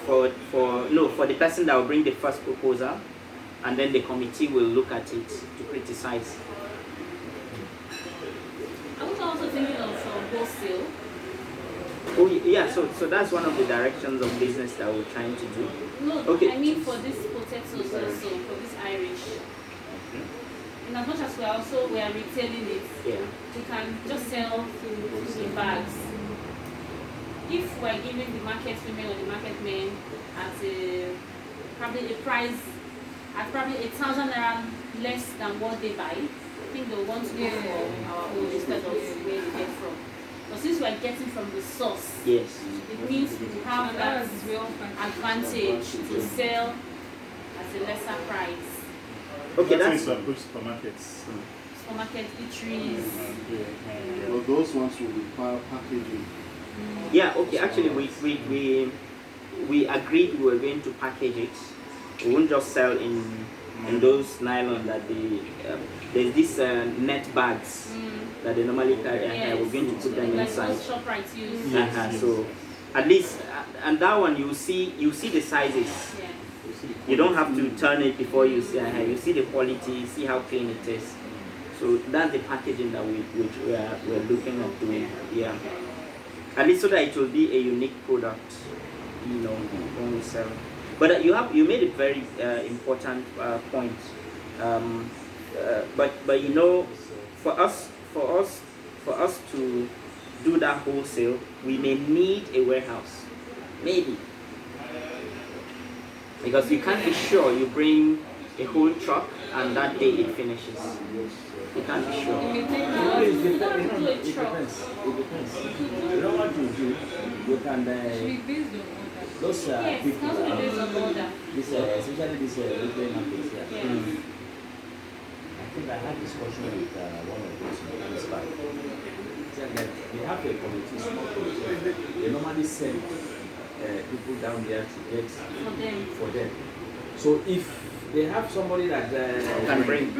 for the person that will bring the first proposal, and then the committee will look at it to criticize. I was also thinking of wholesale. Oh yeah, so that's one of the directions of business that we're trying to do. No, okay. I mean for this potatoes also, for this Irish. In as much as we are retailing it, yeah, we can just sell in bags. If we're giving the market women or the market men at probably a price at probably 1,000 naira less than what they buy, I think they'll want to go for our own instead of where they get from. But since we're getting from the source, yes, it means we have that advantage to sell at a lesser price. Okay, that's some good supermarkets. Supermarket, eateries. Well, those ones will require packaging. Yeah, okay, actually we agreed we were going to package it. We won't just sell in those nylon that there's these net bags that they normally carry. Yes. We're going to put them like inside. ShopRite use. Yes. So at least, and that one you see the sizes. Yeah. You don't have to turn it before you see. You see the quality, see how clean it is. So that's the packaging that we're looking at doing. Yeah. At least so that it will be a unique product, when we sell. But you made a very important point. But for us to do that wholesale, we may need a warehouse, maybe, because you can't be sure you bring a whole truck and that day it finishes. You can't be sure. It depends. It depends. You know what you do? You can those people, especially this retail markets here. I think I had discussion with one of those in said that they have a committee, small committee. They normally send people down there to get for them. So if they have somebody that can bring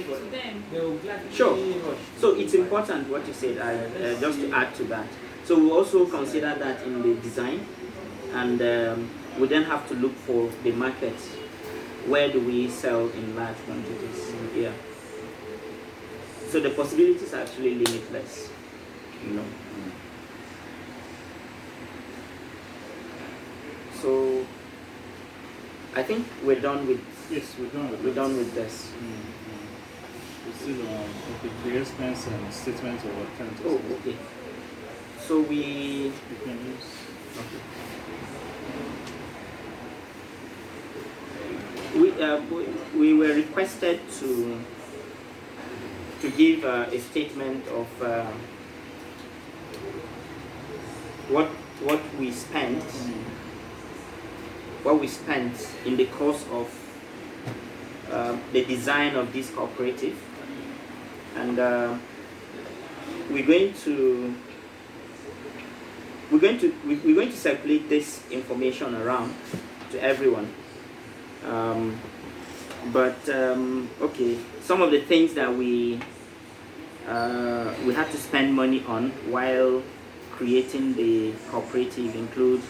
for them, they will gladly. Sure. So it's important what you said. Just to add to that. So we also consider that in the design, and we then have to look for the market. Where do we sell in large quantities? Yeah. So the possibilities are actually limitless. So I think we're done with. Yes, we're done with this. We still the expense and statement of account. Oh, okay. So we can use. Okay. We were requested to give a statement of what we spent. What we spent in the course of the design of this cooperative, and we're going to circulate this information around to everyone. Okay, some of the things that we had to spend money on while creating the cooperative include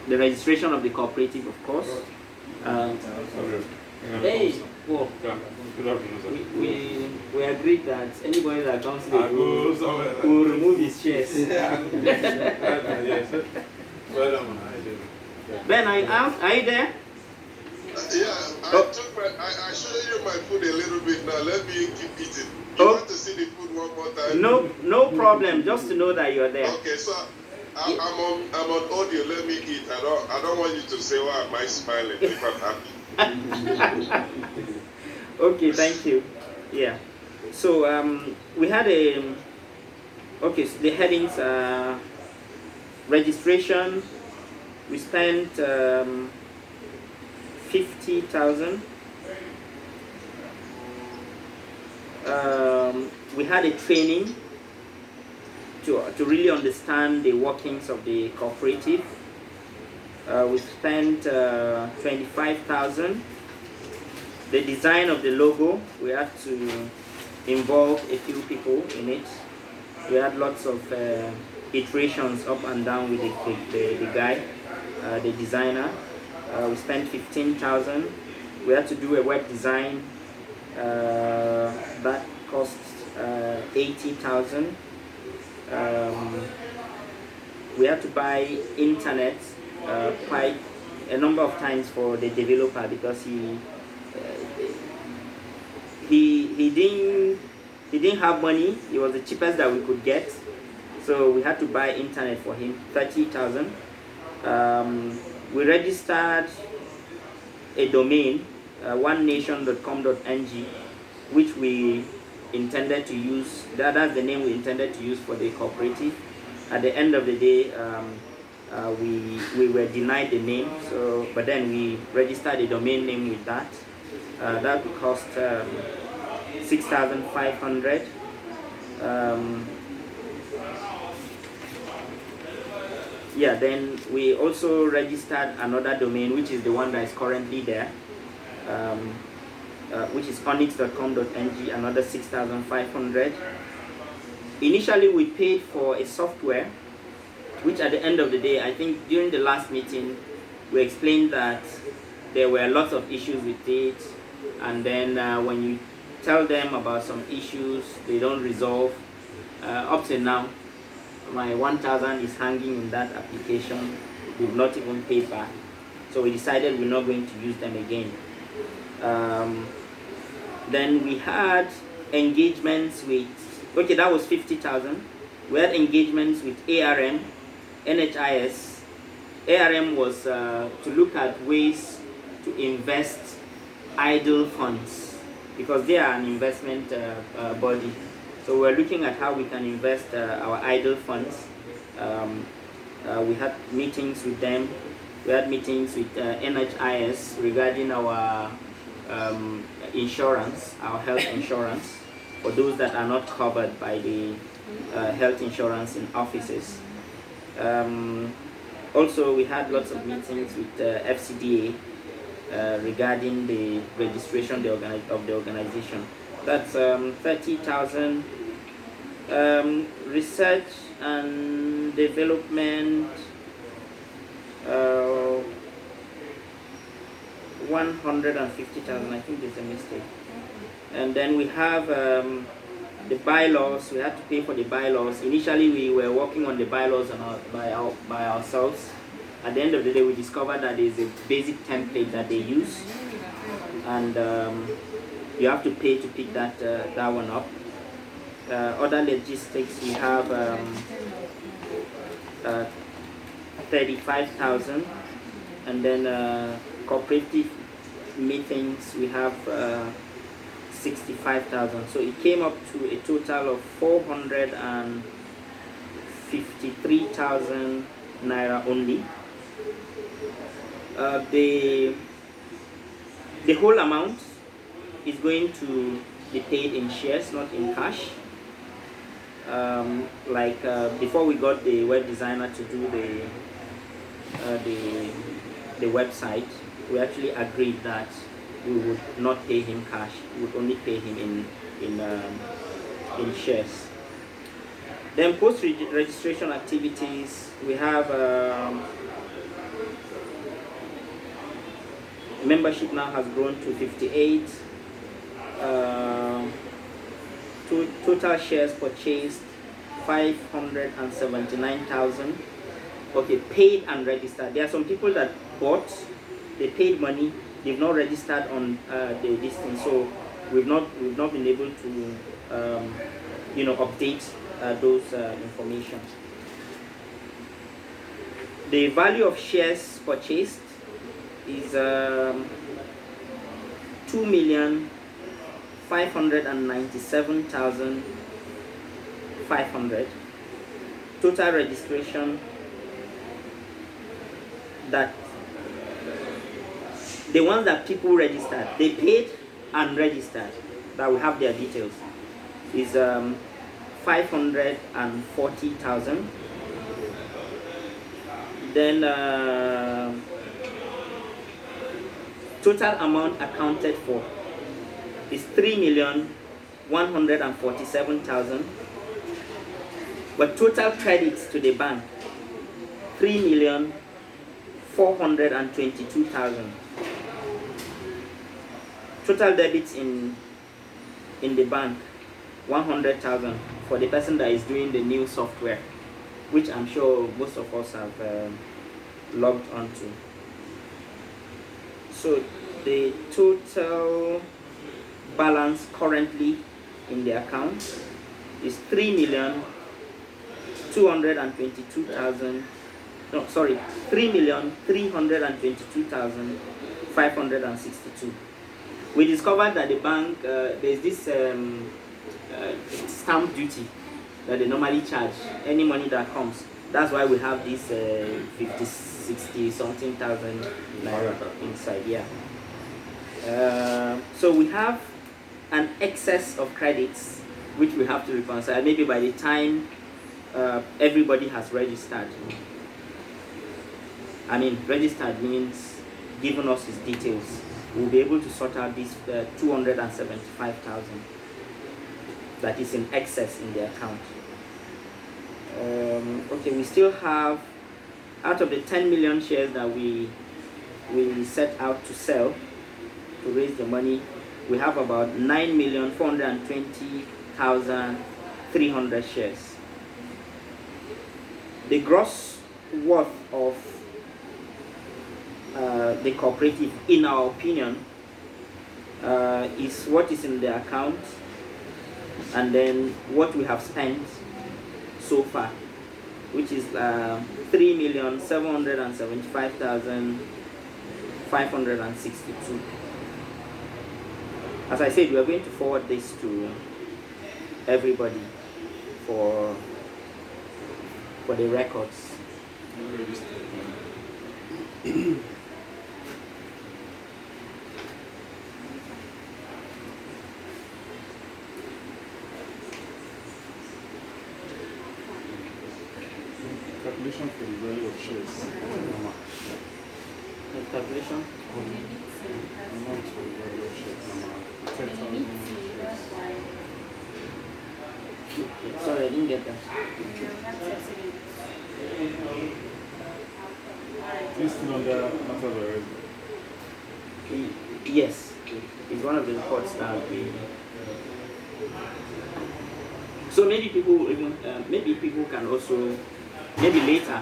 the registration of the cooperative, of course. Hey, whoa. We agreed that anybody that comes here will remove his chairs. Ben, are you there? Yeah, I showed you my food a little bit now. Let me keep eating. You want to see the food one more time? No problem. Just to know that you're there. Okay, so I'm on audio. Let me eat. I don't want you to say, "Why am I smiling?" If I'm happy. Okay, thank you. Yeah. So we had so the headings are registration. We spent 50,000. We had a training to really understand the workings of the cooperative. We spent 25,000. The design of the logo, we had to involve a few people in it. We had lots of iterations up and down with the guy. the designer. We spent 15,000. We had to do a web design that cost 80,000. We had to buy internet quite a number of times for the developer because he didn't have money. It was the cheapest that we could get, so we had to buy internet for him, 30,000. We registered a domain, onenation.com.ng, which we intended to use. That's the name we intended to use for the cooperative. At the end of the day, we were denied the name. So, but then we registered a domain name with that. That would cost 6,500. Yeah, then we also registered another domain, which is the one that is currently there, which is onix.com.ng, another 6,500. Initially, we paid for a software, which at the end of the day, I think during the last meeting, we explained that there were lots of issues with it, and then when you tell them about some issues, they don't resolve. Up till now, my 1,000 is hanging in that application. We've not even paid back. So we decided we're not going to use them again. Then we had engagements with, okay, that was 50,000. We had engagements with ARM, NHIS. ARM was to look at ways to invest idle funds because they are an investment body. So we're looking at how we can invest our idle funds. We had meetings with them. We had meetings with NHIS regarding our insurance, our health insurance, for those that are not covered by the health insurance in offices. Also, we had lots of meetings with FCDA regarding the registration of the organization. That's 30,000. Research and development, 150,000. I think there's a mistake. And then we have the bylaws. We had to pay for the bylaws. Initially, we were working on the bylaws by ourselves. At the end of the day, we discovered that there's a basic template that they use, and you have to pay to pick that one up. Other logistics, we have 35,000, and then cooperative meetings, we have 65,000. So it came up to a total of 453,000 naira only. The whole amount is going to be paid in shares, not in cash. Before we got the web designer to do the website, we actually agreed that we would not pay him cash. We would only pay him in shares. Then post-registration activities, we have membership now has grown to 58. Total shares purchased 579,000. Okay, paid and registered. There are some people that bought, they paid money, they've not registered on the listing, so we've not been able to update those information. The value of shares purchased is 2,597,500. Total registration that the ones that people registered, they paid and registered, that we have their details, is 540,000. Then total amount accounted for is 3,147,000, but total credits to the bank 3,400,000. 422,000. Total debits in the bank 100,000 for the person that is doing the new software, which I'm sure most of us have logged onto. So the total balance currently in the account is 3,222,000. No, sorry, 3,322,562. We discovered that the bank, there's this stamp duty that they normally charge any money that comes. That's why we have this 50, 60 something thousand naira inside. Yeah. So we have an excess of credits which we have to reconcile. Maybe by the time everybody has registered. I mean, registered means given us his details. We'll be able to sort out this 275,000 that is in excess in the account. Okay, we still have, out of the 10 million shares that we set out to sell to raise the money, we have about 9,420,300 shares. The gross worth of the cooperative, in our opinion, is what is in the account and then what we have spent so far, which is 3,775,562. As I said, we are going to forward this to everybody for the records. Calculation for the value of shares. The calculation? Amount for the value of shares. 10,000 shares. Sorry, I didn't get that. This still under matters already. Yes, it's one of the reports that we. So maybe people even maybe people can also, maybe later,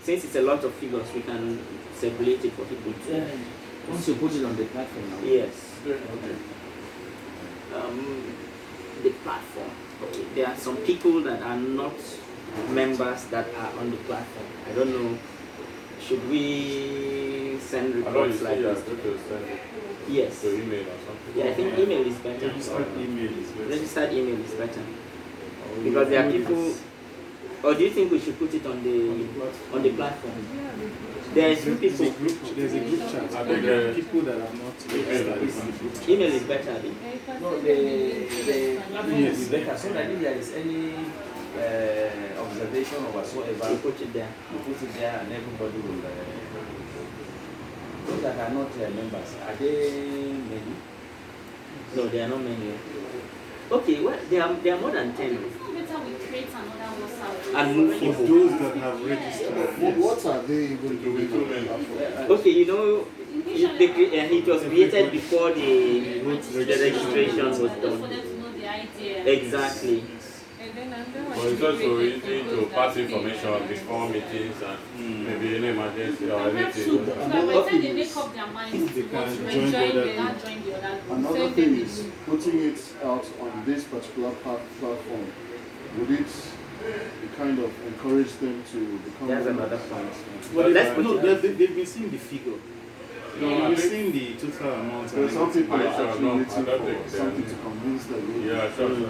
since it's a lot of figures, we can separate it for people to. Yeah. Once you put it on the platform now. Yes. Okay. The platform. Okay. There are some people that are not members that are on the platform. I don't know. Should we send reports like this? Yes. To email or something. Yeah, I think email is better. Registered email is better. Registered email is better. Because there are people. Or do you think we should put it on the platform? There are few people. There's a group chat. People that are not registered on the group chat. Email is better. I think. No, the so that if there is any observation or whatsoever, We put it there. you put it there and everybody will. Those that are not members, are they many? No, there are not many. Okay, well, there are more than 10. It's not better we create another WhatsApp. And move For people. those that have registered. What are they even doing on the platform? Okay, you know, it was created before the registration was For done. them to know the idea. Exactly. And then another one But it's should also create easy for to those pass that information pay. before meetings and maybe any emergency or Perhaps anything. so that by the time they make up their minds They to can want to join join, the other they not join the other group. Another Same thing thing is putting it out on this particular platform. Would it kind of encourage them to become That's members? another point. Well, Let's put no, it out. they've been seeing the figure. No, I We've think- seen the total amount. So some people are Sure, actually no, I waiting don't for think something they- to convince them. Yeah, sure.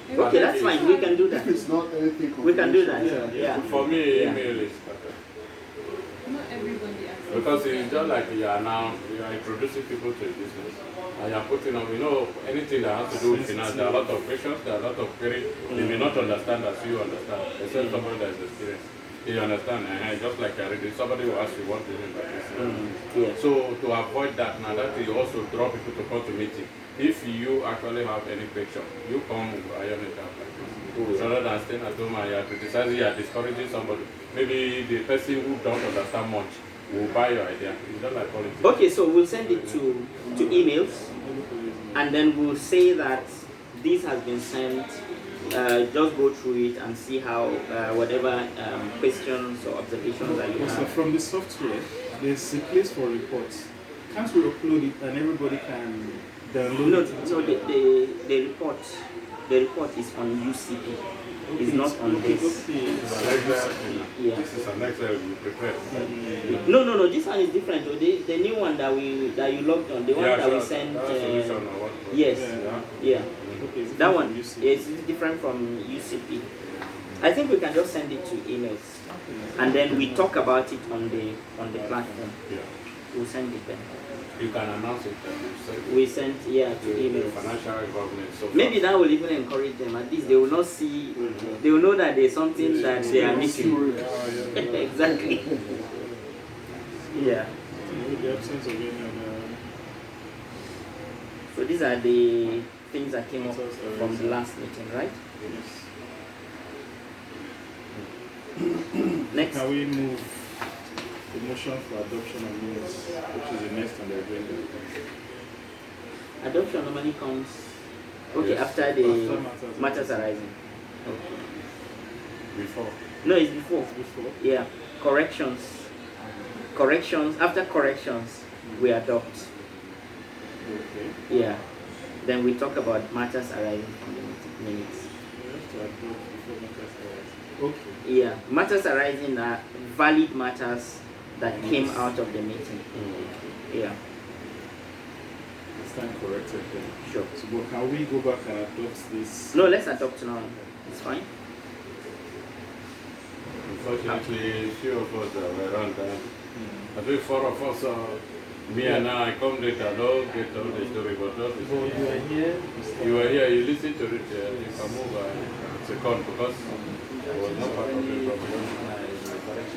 Okay, that's fine. We can do If that. it's not anything We can do that. confidential, Yeah. For me, Yeah. email is better. Not everybody accepts. Because it's just like you are introducing people to a business and you are putting on, anything that has to do with finance, there are a lot of questions, there are a lot of queries, they may not understand as you understand, except somebody that is experienced. You understand? Just like I read, somebody will ask you what do you mean by this. Yeah. So to avoid that, now that you also draw people to come to meeting. If you actually have any question, you come iron it out like this. rather than staying at home and you are criticizing, you are discouraging somebody. Maybe the person who don't understand much will buy your idea. You don't like politics. Okay, so we'll send it to emails, and then we'll say that this has been sent. Just go through it and see how whatever questions or observations that you Also, have. from the software, there's a place for reports. Can't we upload it and everybody can download No, it? no, the report is on UCP. It's not on this. Yeah. This is an Excel you prepare. No. This one is different. Oh, the new one that you logged on, the one that we sent. Solution or what? Yes. Yeah. Okay, it's That different one from UC. is different from UCP. I think we can just send it to emails, and then we talk about it on the platform. Yeah. We'll send it then. You can announce it and you say We sent to emails. financial involvement. So Maybe that will even encourage them. At least they will not see. They will know that there's something that they are missing. Exactly. Yeah. With the absence of any other. So these are the things that came up from the last meeting, right? Next. Can we move the motion for adoption of minutes, which is the next on the agenda? Adoption normally comes Yes. after the After matters arising. before. No, it's before. Before? Yeah. Corrections. After corrections, we adopt. Okay. Yeah. Then we talk about matters arising from the minutes. We have to adopt before matters arise. Okay. Yeah. Matters arising are valid matters that came out of the meeting. Yeah. Stand corrected then. Sure. So, but can we go back and adopt this? No, let's adopt now. It's fine. Unfortunately, few of us were around there. I think 4 of us, me and I come later, don't get all the story, but not the So you are here. You were here, you listen to it, you can move second because it was not part of the problem.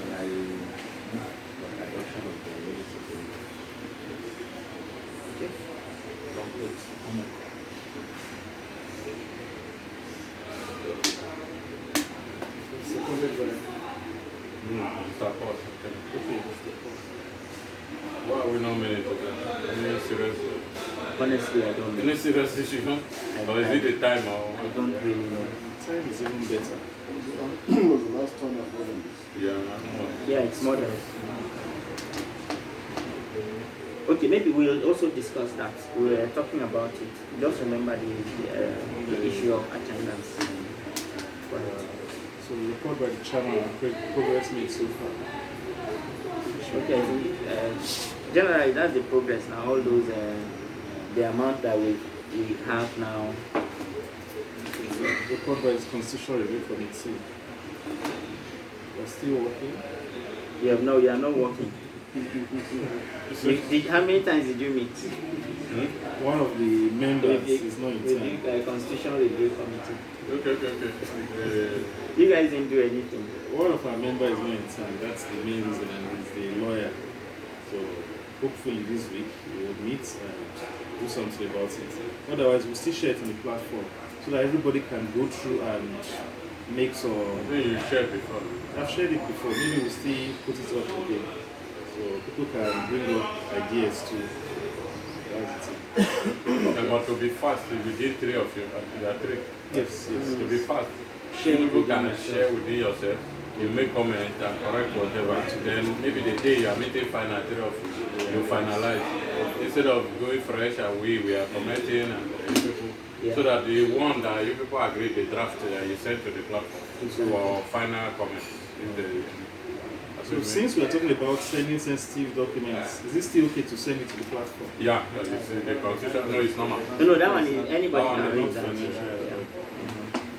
Seconded by. Mr. Paul, Okay. why are we not made to that? Any serious, Honestly, I don't know. any serious issue? Or is it the time or? I don't really know. Time is even better. Was the last time I've done this? Yeah, no. Yeah, it's modern. Okay, maybe we'll also discuss that. We were talking about it. Just remember the issue of attendance. Right. So report by the chairman and progress made so far. Okay, generally that's the progress now. All those, the amount that we have now. Report by the constitutional review committee. We're still working. You are not working. How many times did you meet? One of the members is not in With time. the constitutional review committee. Okay. You guys didn't do anything. One of our members is not in time. That's the main reason, and he's the lawyer. So hopefully this week we will meet and do something about it. Otherwise, we'll still share it on the platform so that everybody can go through and make some. I think you shared before. I've shared it before. Maybe we'll still put it up again so people can bring up ideas too. That's it. But to be fast, if you did 3 of you, there are 3. Yes. To be fast. Share People within can yourself. share within yourself. You make comment and correct whatever. Then maybe the day you are meeting final 3 of you finalize. Instead of going fresh and we are commenting and you people. Yeah. So that the one that you people agree the draft you send to the platform for final comments. So since we are talking about sending sensitive documents, is it still okay to send it to the platform? Yeah, it's the constitution. No, it's normal. No, that one is anybody That one can is read not that. finished. Yeah.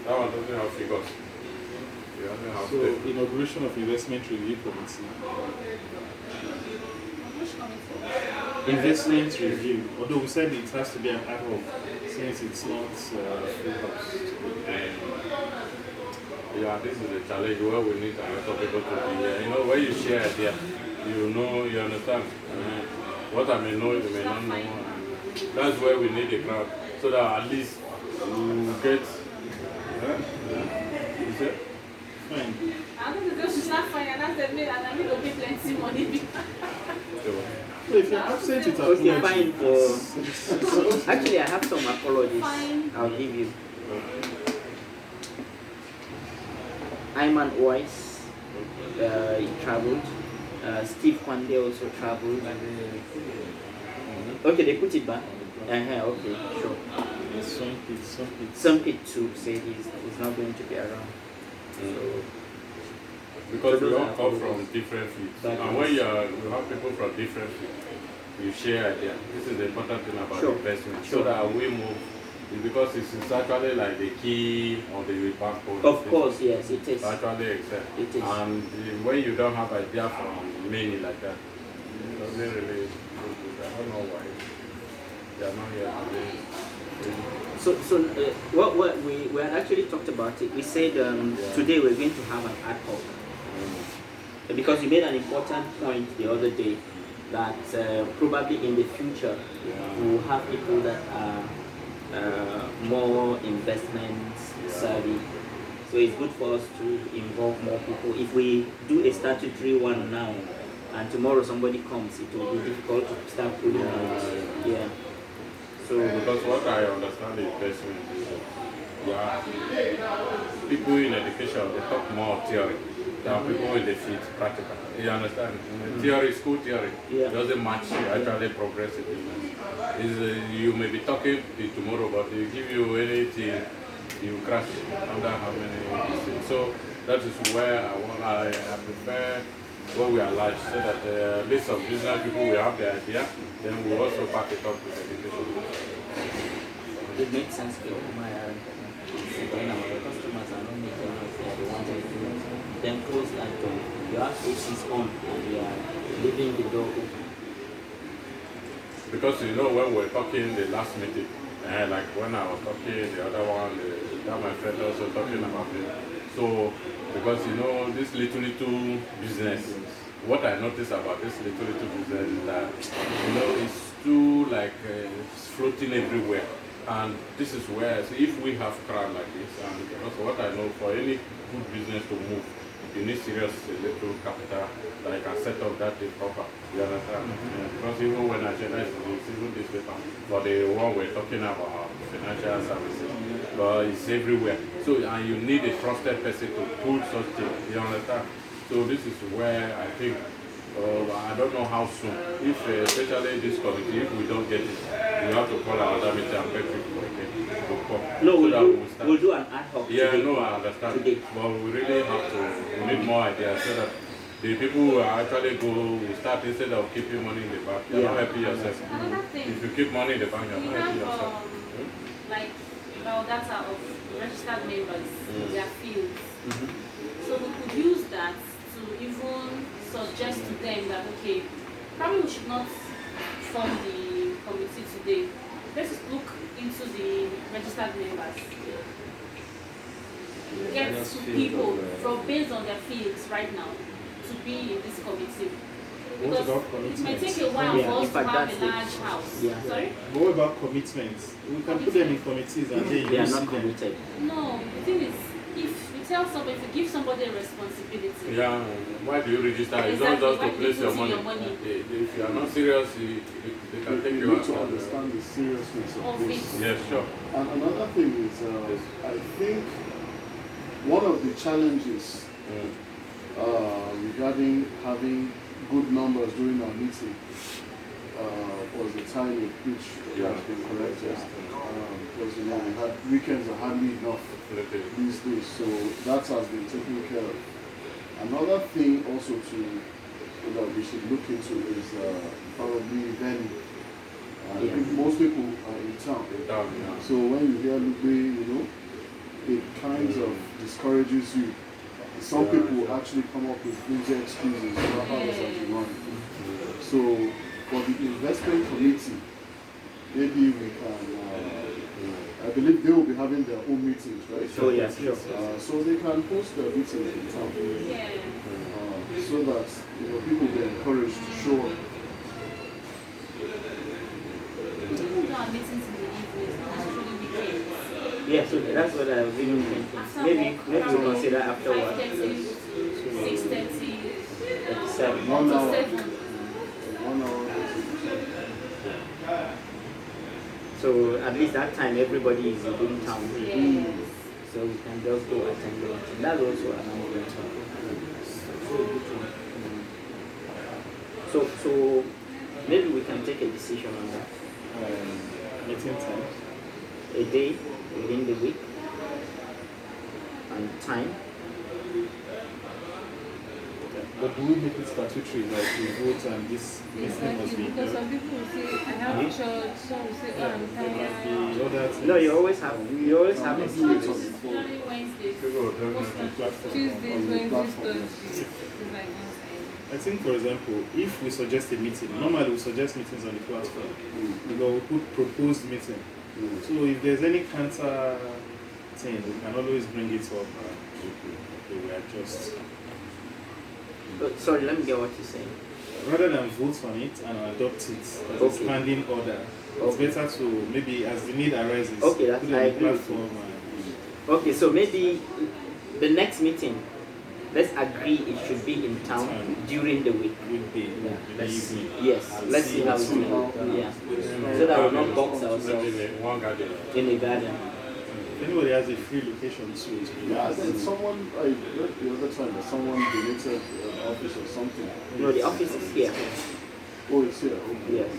That one doesn't have figures. It doesn't have So figures. inauguration of investment review committee. Investment review. Although we said it has to be an ad hoc since it's not full house. Yeah, this is a challenge where we need a lot of people to be here. You know, when you share idea, you know, you understand. What I may know, you may not know. That's where we need a crowd, so that at least we get. fine. I don't know, she's not fine, and that's the maid, and I need to pay plenty money. So if you're absent with Okay, apology, fine for. Actually, I have some apologies. Fine. I'll give you. Ayman Weiss, he traveled. Steve Kwande also traveled. Okay, they put it back. Okay, sure. Some it too say he's not going to be around. So, Because we those all are come from apologies. different fields. That And is- when you have people from different fields, you share ideas. This is the important thing about Sure. investment. Sure. So that we move, because it's actually like the key on the backbone. Of course, yes, it is. Actually, except. It is. And when you don't have idea from many like that, it doesn't really. I don't know why they are not here today. So what we had actually talked about it. We said today we're going to have an ad hoc. Because you made an important point the other day that probably in the future we'll have people that are more investment savvy. So it's good for us to involve more people. If we do a statutory one now and tomorrow somebody comes, it will be difficult to start pulling out. Yeah. So Because what I understand the investment is people in education, they talk more theory than people in the field practical. You understand? Theory, school theory, Yeah. doesn't match actually progressive business. You may be talking tomorrow, but they give you anything, you crash under how many things. So that is where I prefer when we are large, so that the list of business people will have the idea, then we also back it up with education. it makes sense to my when our customers are not making noise, they want to do it. Then close that door. You have ACs on and you are leaving the door open. Because you know when we were talking the last meeting, like when I was talking, the other one, that my friend also talking about it. So because you know this little business, what I noticed about this little business is that it's too like it's floating everywhere. And this is where, so if we have crowd like this, and because what I know for any good business to move, you need serious little capital that you can set up that thing proper. You understand? Yeah. Because even when I said even this paper, for the one we're talking about financial services, but it's everywhere. So and you need a trusted person to pull such thing. You understand? So this is where I think I don't know how soon. If especially this committee, if we don't get it, we have to call another meeting and beg people again to come. No, So that we'll do an ad hoc yeah, today. no, I understand. Today. But we really have to, we need more ideas so that the people who actually go will start instead of keeping money in the bank. You're not helping yourself. Another thing, If you keep money in the bank, you're we not helping have yourself. like about data of registered members in their fields. So we could use that to even suggest to them that okay, probably we should not form the committee today. Let's look into the registered members. Get people from based on their fields right now to be in this committee. What Because about it may commitments? take a while Yeah, for us in to fact, have that's a it. large house. Yeah. Sorry? But what about commitments? We can put them in committees and then They you are see not them. committed. No, the thing is, if you tell somebody, if you give somebody a responsibility, Yeah, why do you register? It's not Exactly, just why to do you place your put in money. your money? If you are not serious, they can take You you need out. to understand the seriousness of of this. it. Yes, sure. And another thing is, I think one of the challenges regarding having good numbers during our meeting was the time at which it has been corrected. Because we had weekends are hardly enough these days, so that has been taken care of. Another thing also that we should look into is probably venue. I think most people are in town. So when you hear Lugbe, it kind of discourages you. Some people actually come up with flimsy excuses about how this has been run. So for the investment committee, maybe we can, I believe they will be having their own meetings, right? Oh yes, sure. So they can host their meetings in town. Yeah. So that people will be encouraged to show up. Even though our meetings in the evenings, not necessarily weekends. Yeah, so that's what I was even thinking. Maybe we consider after work. 5:30, 6:30, 7. 1 hour. 7. 1 hour. So at least that time everybody is in town. Yes. So we can just go attend the meeting. That's also another thing. So maybe we can take a decision on that. Meeting time. A day within the week and time. But do we make it statutory, like we vote and this meeting must be Because some held? people will say, I have a church, some will say, oh, I'm tired. The other thing No, is- you always have a Church schedule. is usually Wednesdays. People will definitely platform. Tuesdays, Wednesdays, platform. Thursdays. It's like I think, for example, if we suggest a meeting, normally we suggest meetings on the platform. We put proposed meeting. So if there's any counter thing, we can always bring it up and we adjust. Sorry, let me get what you're saying. Rather than vote on it and adopt it as a Okay. standing order, it's Okay. better to maybe as the need arises, Okay, that's- put it I on the agree with platform. Okay, so maybe the next meeting, let's agree it should be in town during the week. Weekday, Yeah, in the let's, evening. yes, let's see how we do it. Yeah. So that we'll not box ourselves maybe in one garden. in the garden. If anybody has a free location too, it will be Yeah, I nice. think someone, I read the other time that someone donated an office or something. No, the office is here. Oh, it's here. Okay. Yes.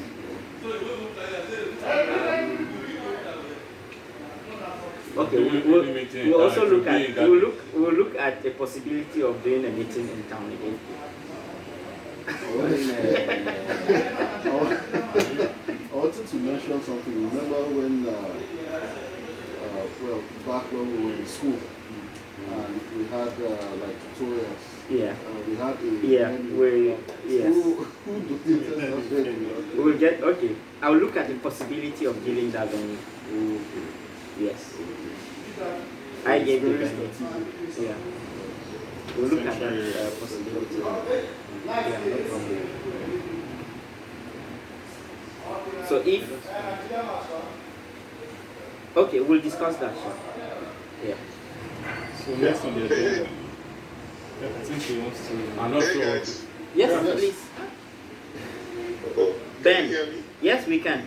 Okay, we'll also look at we'll look at the possibility of doing a meeting in town again. I wanted to mention something. Remember when, well, back when we were in school, and we had like tutorials. Yeah. We had a Yeah, menu. yes. Who donated that menu? We'll get okay. I'll look at the possibility of giving that venue. Okay. Yes. I gave the Very venue. strategic. Yeah. We'll look at that possibility. Yeah, no problem. So if okay, we'll discuss that. Sure. Yeah. So next on the agenda, I think he wants to. And Hey also, guys. Yes, Yes. please. Oh, Ben. can you hear me? Yes, we can.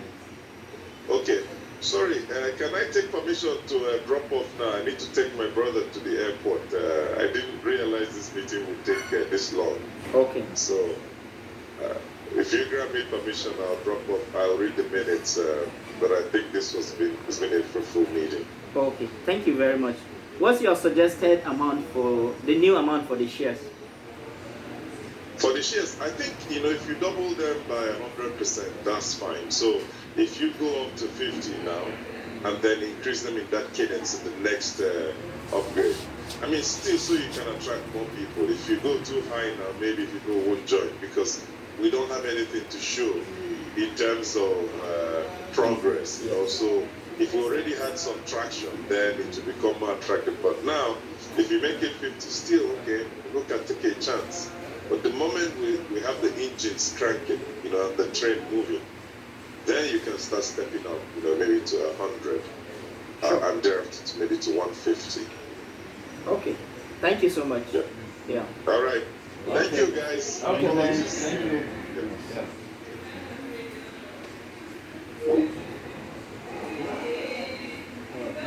Okay. Sorry, can I take permission to drop off now? I need to take my brother to the airport. I didn't realize this meeting would take this long. Okay. So, if you grant me permission, I'll drop off. I'll read the minutes. But I think it's been a fruitful meeting. Okay. Thank you very much. What's your suggested amount for the new amount for the shares? For the shares, I think, if you double them by 100%, that's fine. So if you go up to 50 now and then increase them in that cadence in the next upgrade, I mean, still so you can attract more people. If you go too high now, maybe people won't join because we don't have anything to show in terms of progress. So if we already had some traction, then it will become more attractive. But now, if you make it 50, still okay, we can take a chance. But the moment we have the engines cranking, and the train moving, then you can start stepping up, maybe to 100, and thereafter to maybe to 150. Okay. Thank you so much. Yeah. Yeah. All right. Thank Okay. you, guys. Okay, man. Thank you.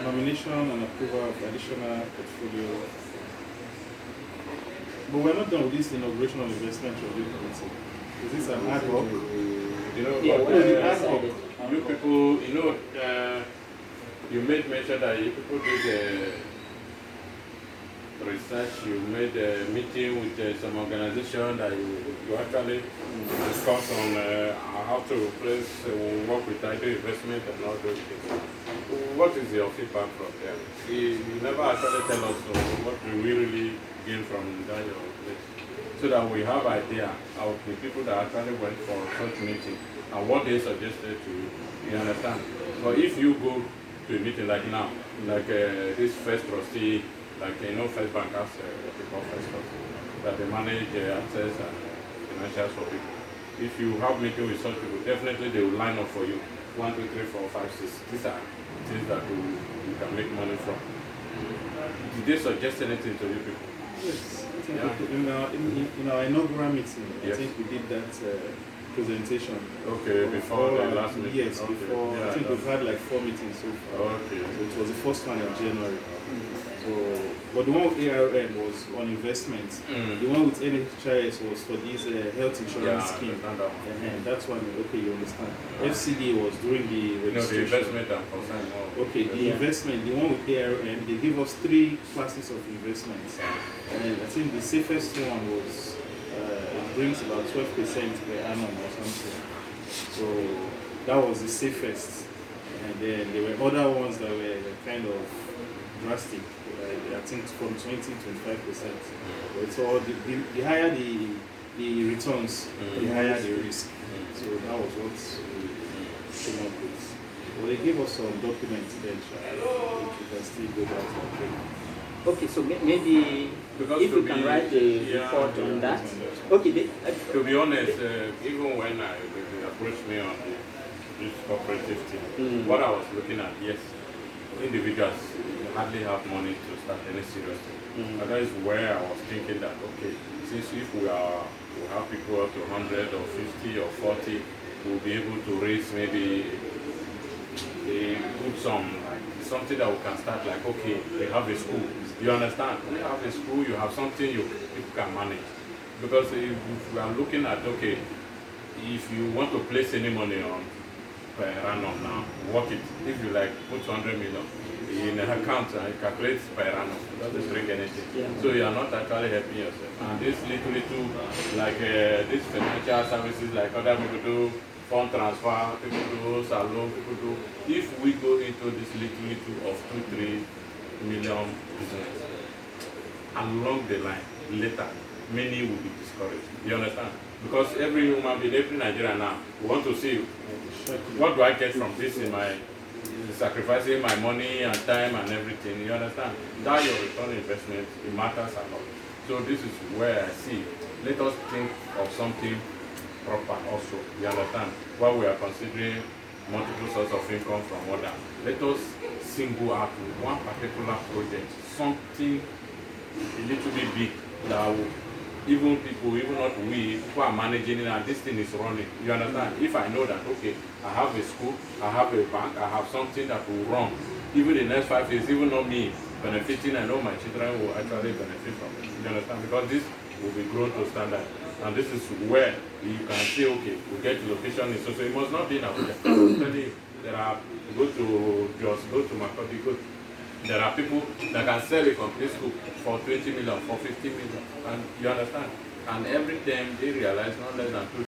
Nomination and approval of additional portfolio. But we're not done with this inauguration of investment review committee. Is this an ad hoc? Yeah, but, well, ad hoc. you people, you made mention that you people did research, you made a meeting with some organization that you actually discussed on how to replace, work with idle investment and all those things. What is your feedback from them? You never actually tell us what we really gain from that your place, so that we have idea of the people that actually went for such meeting and what they suggested to you. You understand? But if you go to a meeting like now, like this first trustee, like First Bank has people first trustee, that they manage access and financials for people. If you have meeting with such people, definitely they will line up for you. 1, 2, 3, 4, 5, 6. These are things that will can make money from. Did they suggest anything to you people? Yes. I think Yeah. in our inaugural meeting, I Yes. think we did that presentation. Okay, of before all the our- last meeting. Yes, Okay. before. Yeah, I think no. we've had like 4 meetings so far. Okay. So it was the first one in January. So, but the one with ARN was on investment. Mm. The one with NHIS was for this health insurance Yeah, scheme. understand that one. And that's one, okay, you understand. FCD was during the You know, the registration. investment and concern more. Okay, the Yeah. investment, the one with ARN, they give us 3 classes of investments. And I think the safest one was, it brings about 12% per annum or something. So that was the safest. And then there were other ones that were kind of drastic. I think from 20 to 25%. But so the higher the returns, the higher the risk. So that was what we came up with. Well, they gave us some documents then, which we can still go back and check. Okay, so maybe Because if to you can be- write a yeah, report on yeah, that. yeah. Okay, To be honest, even when they approached me on this cooperative thing, Mm. what I was looking at, yes, individuals hardly have money to start any serious thing. Mm. And that is where I was thinking that, okay, since if we have people up to 100 or 50 or 40, we'll be able to raise maybe a good sum, something that we can start like, okay, we have a school. You understand? We have a school, you have something you can manage. Because if we are looking at, okay, if you want to place any money on per annum now, work it. If you like put 200 million in an account and calculate per annum, it doesn't bring anything. Yeah. So you are not actually helping yourself. And this little, like this financial services, like other people do, fund transfer, people do salon, people do. If we go into this little of 2-3 million business, along the line, later, many will be discouraged. You understand? Because every human being, every Nigerian now, want to see what do I get from this in my sacrificing my money and time and everything. You understand? That your return investment, it matters a lot. So this is where I see. Let us think of something proper also. You understand? While we are considering multiple sources of income from other, let us single out one particular project, something a little bit big that will, even people, even not we, people are managing it and this thing is running. You understand? If I know that, okay, I have a school, I have a bank, I have something that will run, even the next 5 years, even not me benefiting, I know my children will actually benefit from it. You understand? Because this will be grown to standard. And this is where you can say, okay, we get the location in so it must not be in Abuja. I'm telling you, there are, go to just go to Makodi, go. There are people that can sell a complete school for 20 million, for 50 million, and you understand? And every time they realize not less than 2